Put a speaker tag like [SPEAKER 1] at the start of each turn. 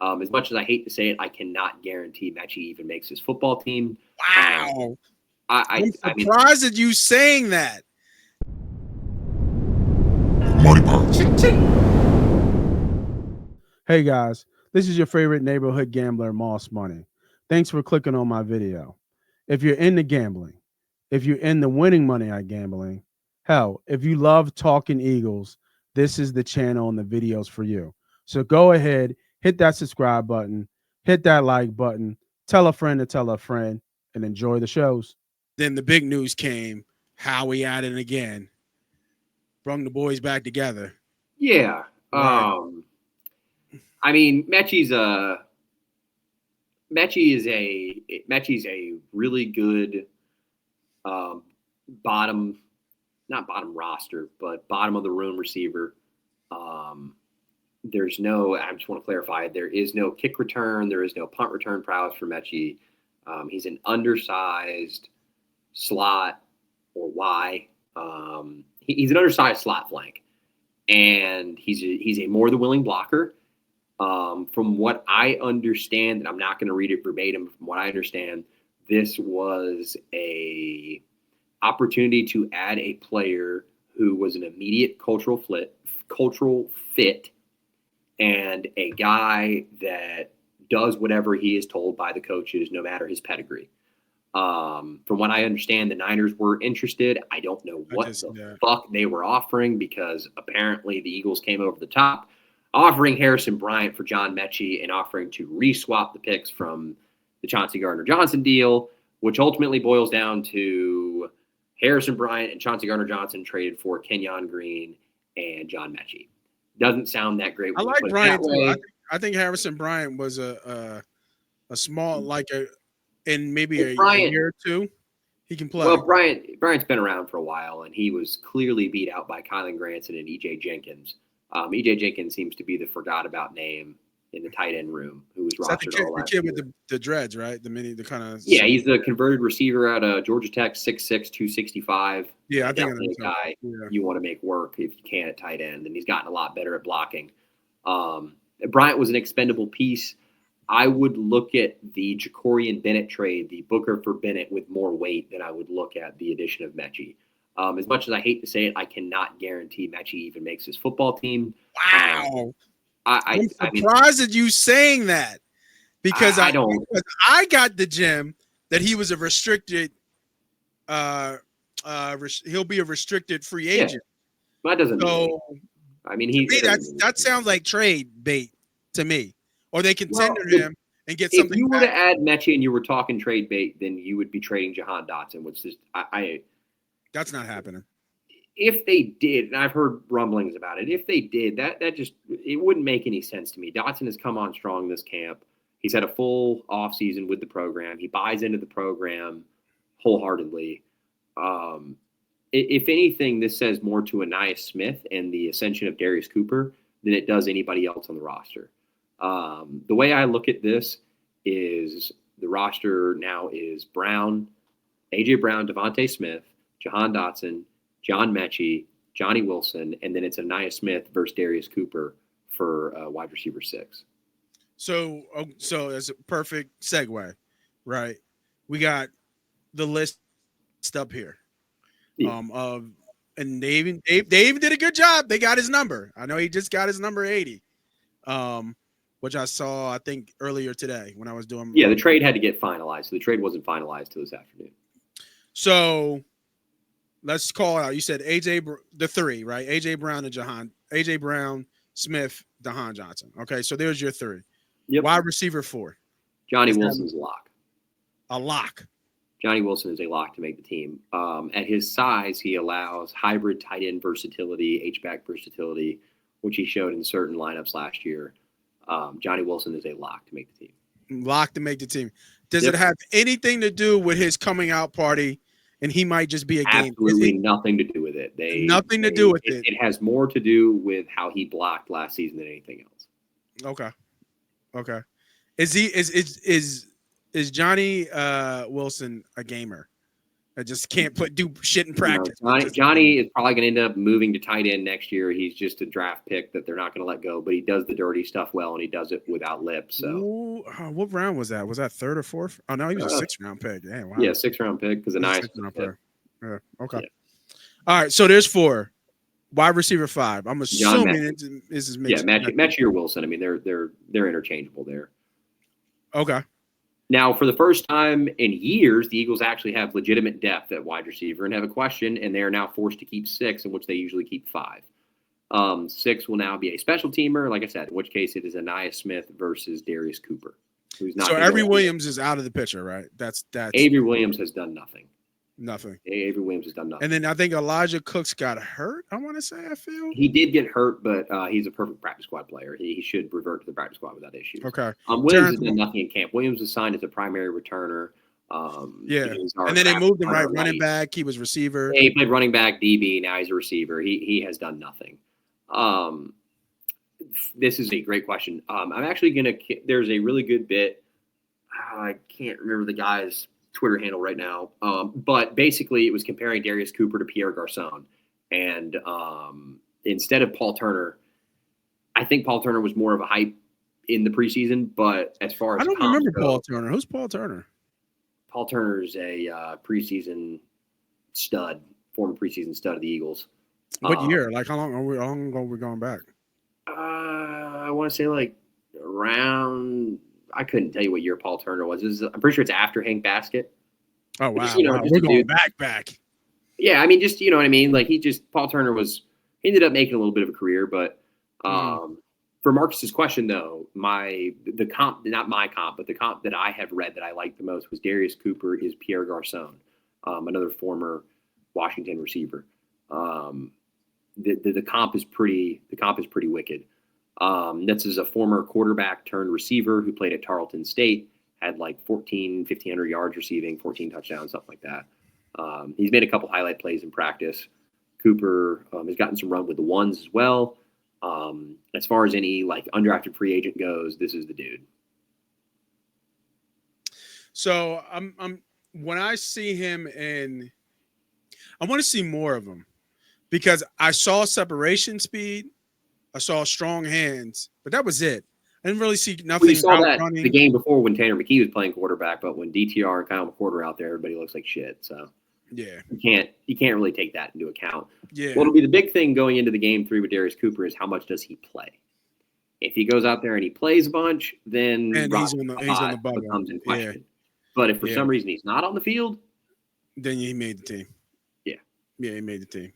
[SPEAKER 1] As much as I hate to say it, I cannot guarantee Metchie even makes his football team.
[SPEAKER 2] Wow.
[SPEAKER 1] I'm
[SPEAKER 2] surprised at you saying that.
[SPEAKER 3] Money Pounds.
[SPEAKER 4] Hey guys, this is your favorite neighborhood gambler, Moss Money. Thanks for clicking on my video. If you're into gambling, if you're into winning money at gambling, hell, if you love talking Eagles, this is the channel and the videos for you. So go ahead, hit that subscribe button, hit that like button, tell a friend to tell a friend, and enjoy the shows.
[SPEAKER 2] Then the big news came. Howie at it again. Brung the boys back together.
[SPEAKER 1] Yeah.
[SPEAKER 2] Right.
[SPEAKER 1] I mean, Metchie's a really good bottom roster, but bottom of the room receiver. There's no, I just want to clarify, there is no kick return. There is no punt return prowess for Metchie. He's an undersized slot or Y. He's an undersized slot flank, and he's a more than willing blocker. From what I understand, and I'm not going to read it verbatim, from what I understand, this was a opportunity to add a player who was an immediate cultural fit, and a guy that does whatever he is told by the coaches, no matter his pedigree. From what I understand, the Niners were interested. I don't know what the fuck they were offering, because apparently the Eagles came over the top, offering Harrison Bryant for John Metchie and offering to re-swap the picks from the Chauncey Gardner-Johnson deal, which ultimately boils down to Harrison Bryant and Chauncey Gardner-Johnson traded for Kenyon Green and John Metchie. Doesn't sound that great.
[SPEAKER 2] I like Bryant too. I think Harrison Bryant was a small, in maybe a year or two, he can play.
[SPEAKER 1] Well, Bryant's been around for a while, and he was clearly beat out by Kylan Granson and EJ Jenkins. EJ Jenkins seems to be the forgot about name in the tight end room, who was rostered all last year.
[SPEAKER 2] The kid with the dreads, right? The kind of.
[SPEAKER 1] Yeah, he's the converted receiver out of Georgia Tech, 6'6", 265.
[SPEAKER 2] Yeah, I think
[SPEAKER 1] definitely a guy you want to make work if you can at tight end, and he's gotten a lot better at blocking. Bryant was an expendable piece. I would look at the Jacorian Bennett trade, the Booker for Bennett, with more weight than I would look at the addition of Metchie. As much as I hate to say it, I cannot guarantee Metchie even makes his football team.
[SPEAKER 2] Wow. I'm surprised at you saying that, because I don't. Because I got the gem that he was a restricted. He'll be a restricted free agent.
[SPEAKER 1] Yeah. That doesn't.
[SPEAKER 2] So,
[SPEAKER 1] I mean,
[SPEAKER 2] that sounds like trade bait to me. Or they can tender him and get something.
[SPEAKER 1] If you were
[SPEAKER 2] back.
[SPEAKER 1] to add Metchie and you were talking trade bait, then you would be trading Jahan Dotson, which is
[SPEAKER 2] that's not happening.
[SPEAKER 1] If they did, and I've heard rumblings about it, if they did, that just it wouldn't make any sense to me. Dotson has come on strong this camp. He's had a full offseason with the program. He buys into the program wholeheartedly. If anything, this says more to Ainias Smith and the ascension of Darius Cooper than it does anybody else on the roster. The way I look at this is the roster now is Brown, AJ Brown, DeVonta Smith, Jahan Dotson, John Metchie, Johnny Wilson, and then it's Ainias Smith versus Darius Cooper for wide receiver 6.
[SPEAKER 2] So as a perfect segue, right? We got the list up here.
[SPEAKER 1] Yeah.
[SPEAKER 2] And they even did a good job. They got his number. I know he just got his number 80. Which I saw, I think, earlier today when I was doing.
[SPEAKER 1] Yeah, the trade had to get finalized. So the trade wasn't finalized till this afternoon.
[SPEAKER 2] So let's call it out. You said the 3, right? AJ Brown and AJ Brown, Smith, Jahan Johnson. Okay, so there's your 3.
[SPEAKER 1] Yep.
[SPEAKER 2] Wide receiver 4.
[SPEAKER 1] Johnny Wilson's a lock.
[SPEAKER 2] A lock.
[SPEAKER 1] Johnny Wilson is a lock to make the team. At his size, he allows hybrid tight end versatility, H-back versatility, which he showed in certain lineups last year. Johnny Wilson is a lock to make the team.
[SPEAKER 2] Lock to make the team. Does it have anything to do with his coming out party? And he might just be a game.
[SPEAKER 1] Absolutely nothing to do with it.
[SPEAKER 2] Nothing to do with it.
[SPEAKER 1] It has more to do with how he blocked last season than anything else.
[SPEAKER 2] Okay. Is Johnny Wilson a gamer? I just can't do shit in
[SPEAKER 1] You know,
[SPEAKER 2] practice.
[SPEAKER 1] Johnny is probably going to end up moving to tight end next year. He's just a draft pick that they're not going to let go, but he does the dirty stuff well, and he does it without lip. So,
[SPEAKER 2] Ooh, what round was that? Was that third or fourth? Oh no, he was a 6th round pick. Damn, wow.
[SPEAKER 1] Yeah, 6th round pick because a nice.
[SPEAKER 2] Yeah. Okay.
[SPEAKER 1] Yeah.
[SPEAKER 2] All right. So there's 4. Wide receiver 5. I'm assuming this is
[SPEAKER 1] Metchie. Yeah, Metchie or Wilson. I mean, they're interchangeable there.
[SPEAKER 2] Okay.
[SPEAKER 1] Now, for the first time in years, the Eagles actually have legitimate depth at wide receiver and have a question, and they are now forced to keep 6, in which they usually keep 5. 6 will now be a special teamer, like I said, in which case it is Anaya Smith versus Darius Cooper, who's not.
[SPEAKER 2] So Avery Williams is out of the picture, right? That's
[SPEAKER 1] Avery Williams has done nothing.
[SPEAKER 2] Nothing.
[SPEAKER 1] Avery Williams has done nothing.
[SPEAKER 2] And then I think Elijah Cooks got hurt. I want to say I feel
[SPEAKER 1] he did get hurt, but he's a perfect practice squad player. He should revert to the practice squad without issues.
[SPEAKER 2] Okay.
[SPEAKER 1] Williams has done nothing in camp. Williams was signed as a primary returner.
[SPEAKER 2] Yeah. And then they moved him running back. He was receiver.
[SPEAKER 1] Yeah, he played running back, DB. Now he's a receiver. He has done nothing. This is a great question. I'm actually gonna. There's a really good bit. I can't remember the guy's Twitter handle right now. But basically it was comparing Darius Cooper to Pierre Garçon. And instead of Paul Turner, I think Paul Turner was more of a hype in the preseason. But as far as
[SPEAKER 2] I don't remember Paul Turner. Who's Paul Turner?
[SPEAKER 1] Paul Turner's a preseason stud, former preseason stud of the Eagles.
[SPEAKER 2] What year? Like how long ago are we going back?
[SPEAKER 1] I want to say like around. I couldn't tell you what year Paul Turner was. I'm pretty sure it's after Hank Basket.
[SPEAKER 2] Oh wow!
[SPEAKER 1] Just,
[SPEAKER 2] we're going back.
[SPEAKER 1] Yeah, I mean, just you know what I mean. Like Paul Turner he ended up making a little bit of a career, but for Marcus's question though, the comp, not my comp, but the comp that I have read that I liked the most was Darius Cooper is Pierre Garçon, another former Washington receiver. The comp is pretty wicked. This is a former quarterback turned receiver who played at Tarleton State, had like 1,500 yards receiving, 14 touchdowns, something like that. He's made a couple highlight plays in practice. Cooper has gotten some run with the ones as well. As far as any like undrafted free agent goes, this is the dude.
[SPEAKER 2] So I'm when I see him I want to see more of him because I saw separation speed. I saw strong hands, but that was it. I didn't really see nothing.
[SPEAKER 1] We saw that running. The game before when Tanner McKee was playing quarterback, but when DTR and Kyle McCord are out there, everybody looks like shit. So
[SPEAKER 2] yeah,
[SPEAKER 1] you can't really take that into account.
[SPEAKER 2] Yeah,
[SPEAKER 1] what'll be the big thing going into the game 3 with Darius Cooper is how much does he play? If he goes out there and he plays a bunch, then
[SPEAKER 2] he's on the bubble.
[SPEAKER 1] Comes in question. Yeah. But if for some reason he's not on the field,
[SPEAKER 2] then he made the team.
[SPEAKER 1] Yeah,
[SPEAKER 2] he made the team.